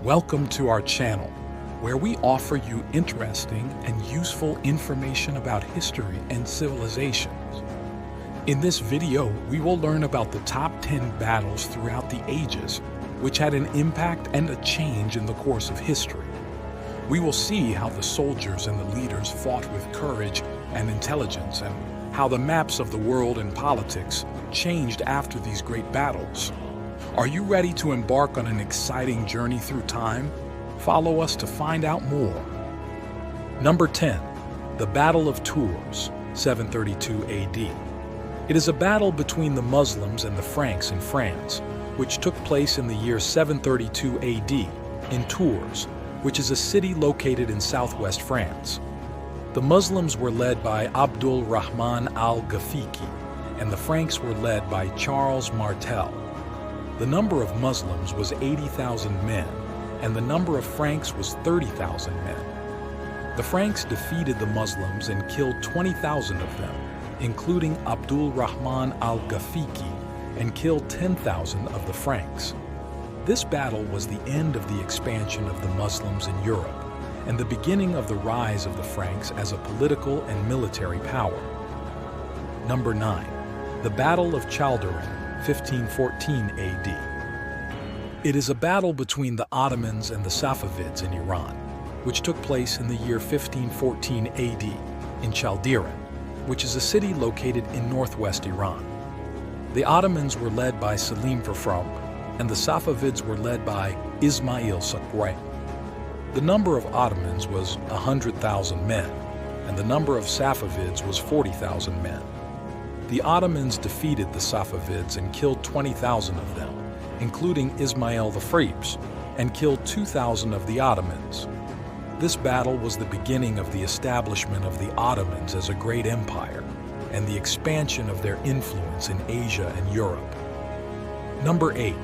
Welcome to our channel, where we offer you interesting and useful information about history and civilizations. In this video, we will learn about the top 10 battles throughout the ages, which had an impact and a change in the course of history. We will see how the soldiers and the leaders fought with courage and intelligence, and how the maps of the world and politics changed after these great battles. Are you ready to embark on an exciting journey through time? Follow us to find out more. Number 10. The Battle of Tours, 732 AD. It is a battle between the Muslims and the Franks in France, which took place in the year 732 AD in Tours, which is a city located in southwest France. The Muslims were led by Abdul Rahman al-Ghafiqi, and the Franks were led by Charles Martel. The number of Muslims was 80,000 men, and the number of Franks was 30,000 men. The Franks defeated the Muslims and killed 20,000 of them, including Abdul Rahman al-Ghafiqi, and killed 10,000 of the Franks. This battle was the end of the expansion of the Muslims in Europe, and the beginning of the rise of the Franks as a political and military power. Number 9. The Battle of Chaldiran, 1514 AD. It is a battle between the Ottomans and the Safavids in Iran, which took place in the year 1514 AD in Chaldiran, which is a city located in northwest Iran. The Ottomans were led by Selim Farfar, and the Safavids were led by Ismail Sakrai. The number of Ottomans was 100,000 men, and the number of Safavids was 40,000 men. The Ottomans defeated the Safavids and killed 20,000 of them, including Ismail the Fribes, and killed 2,000 of the Ottomans. This battle was the beginning of the establishment of the Ottomans as a great empire and the expansion of their influence in Asia and Europe. Number 8.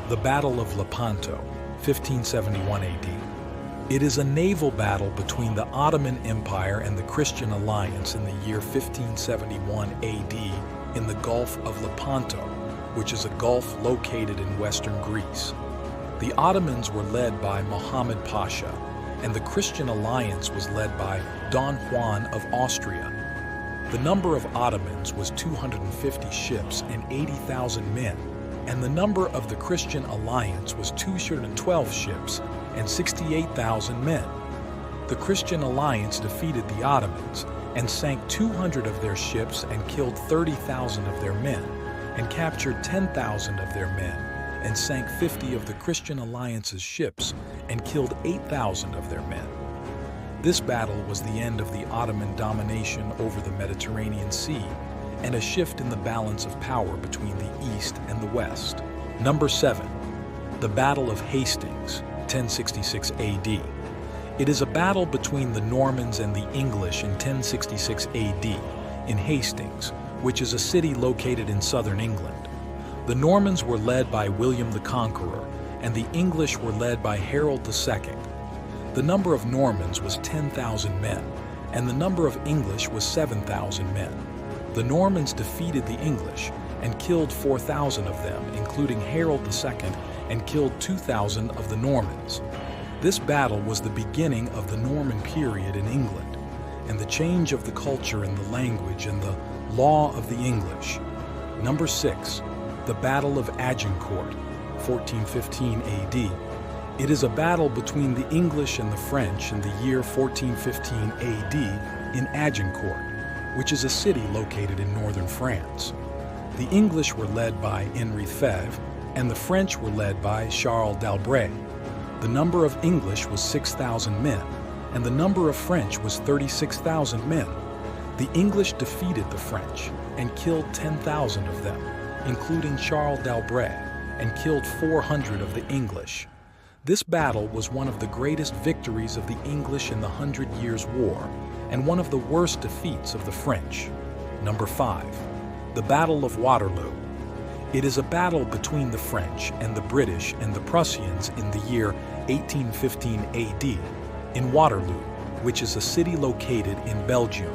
The Battle of Lepanto, 1571 AD. It is a naval battle between the Ottoman Empire and the Christian Alliance in the year 1571 AD in the Gulf of Lepanto, which is a gulf located in western Greece. The Ottomans were led by Muhammad Pasha, and the Christian Alliance was led by Don Juan of Austria. The number of Ottomans was 250 ships and 80,000 men, and the number of the Christian Alliance was 212 ships and 68,000 men. The Christian Alliance defeated the Ottomans and sank 200 of their ships and killed 30,000 of their men, and captured 10,000 of their men and sank 50 of the Christian Alliance's ships and killed 8,000 of their men. This battle was the end of the Ottoman domination over the Mediterranean Sea and a shift in the balance of power between the East and the West. Number 7. The Battle of Hastings, 1066 AD. It is a battle between the Normans and the English in 1066 AD in Hastings, which is a city located in southern England. The Normans were led by William the Conqueror, and the English were led by Harold II. The number of Normans was 10,000 men, and the number of English was 7,000 men. The Normans defeated the English and killed 4,000 of them, including Harold II, and killed 2,000 of the Normans. This battle was the beginning of the Norman period in England, and the change of the culture and the language and the law of the English. Number 6. The Battle of Agincourt, 1415 AD. It is a battle between the English and the French in the year 1415 AD in Agincourt, which is a city located in northern France. The English were led by Henri Fèvre, and the French were led by Charles d'Albret. The number of English was 6,000 men, and the number of French was 36,000 men. The English defeated the French and killed 10,000 of them, including Charles d'Albret, and killed 400 of the English. This battle was one of the greatest victories of the English in the 100 Years' War, and one of the worst defeats of the French. Number 5. The Battle of Waterloo. It is a battle between the French and the British and the Prussians in the year 1815 AD in Waterloo, which is a city located in Belgium.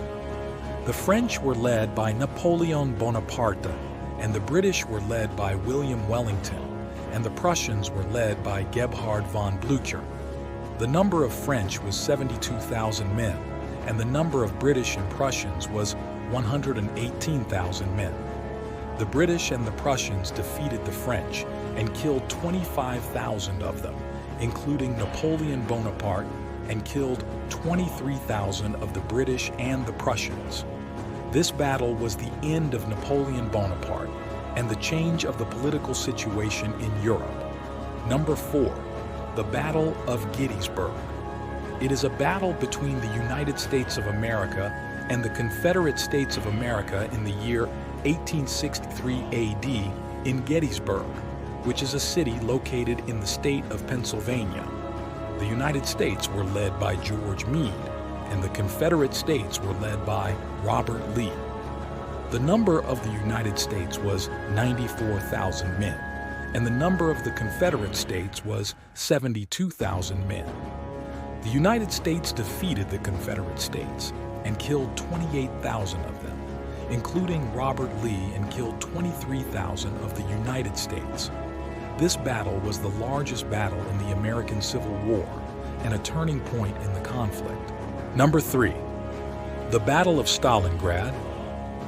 The French were led by Napoleon Bonaparte, and the British were led by William Wellington, and the Prussians were led by Gebhard von Blücher. The number of French was 72,000 men, and the number of British and Prussians was 118,000 men. The British and the Prussians defeated the French and killed 25,000 of them, including Napoleon Bonaparte, and killed 23,000 of the British and the Prussians. This battle was the end of Napoleon Bonaparte and the change of the political situation in Europe. Number 4. The Battle of Gettysburg. It is a battle between the United States of America and the Confederate States of America in the year 1863 AD in Gettysburg, which is a city located in the state of Pennsylvania. The United States were led by George Meade, and the Confederate States were led by Robert Lee. The number of the United States was 94,000 men, and the number of the Confederate States was 72,000 men. The United States defeated the Confederate States and killed 28,000 of them, including Robert Lee, and killed 23,000 of the United States. This battle was the largest battle in the American Civil War and a turning point in the conflict. Number 3. The Battle of Stalingrad.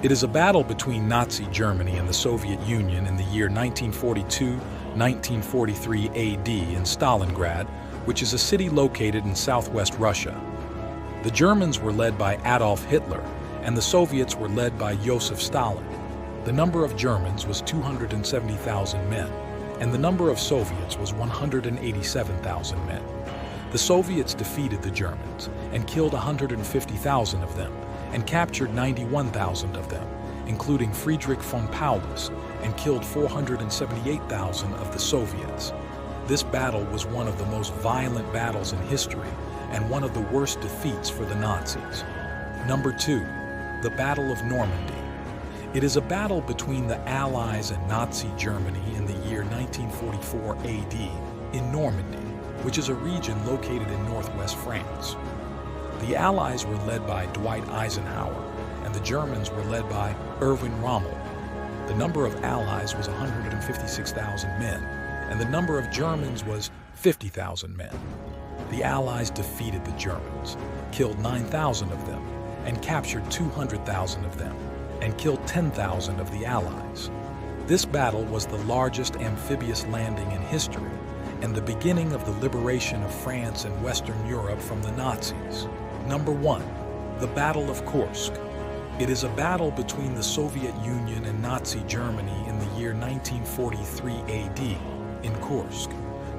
It is a battle between Nazi Germany and the Soviet Union in the year 1942-1943 AD in Stalingrad, which is a city located in southwest Russia. The Germans were led by Adolf Hitler, and the Soviets were led by Joseph Stalin. The number of Germans was 270,000 men, and the number of Soviets was 187,000 men. The Soviets defeated the Germans and killed 150,000 of them, and captured 91,000 of them, including Friedrich von Paulus, and killed 478,000 of the Soviets. This battle was one of the most violent battles in history and one of the worst defeats for the Nazis. Number 2. The Battle of Normandy. It is a battle between the Allies and Nazi Germany in the year 1944 AD in Normandy, which is a region located in northwest France. The Allies were led by Dwight Eisenhower, and the Germans were led by Erwin Rommel. The number of Allies was 156,000 men, and the number of Germans was 50,000 men. The Allies defeated the Germans, killed 9,000 of them, and captured 200,000 of them, and killed 10,000 of the Allies. This battle was the largest amphibious landing in history, and the beginning of the liberation of France and Western Europe from the Nazis. Number 1. The Battle of Kursk. It is a battle between the Soviet Union and Nazi Germany in the year 1943 AD in Kursk,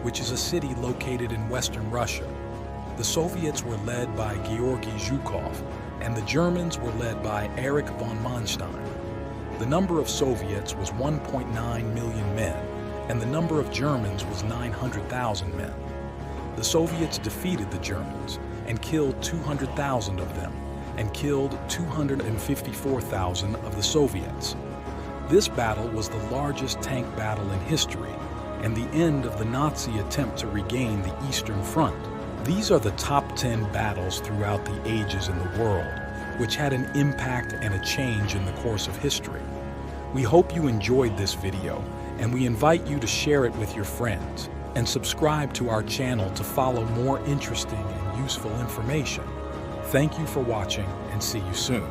which is a city located in western Russia. The Soviets were led by Georgy Zhukov, and the Germans were led by Erich von Manstein. The number of Soviets was 1.9 million men, and the number of Germans was 900,000 men. The Soviets defeated the Germans and killed 200,000 of them, and killed 254,000 of the Soviets. This battle was the largest tank battle in history, and the end of the Nazi attempt to regain the Eastern Front. These are the top 10 battles throughout the ages in the world, which had an impact and a change in the course of history. We hope you enjoyed this video, and we invite you to share it with your friends, and subscribe to our channel to follow more interesting and useful information. Thank you for watching, and see you soon.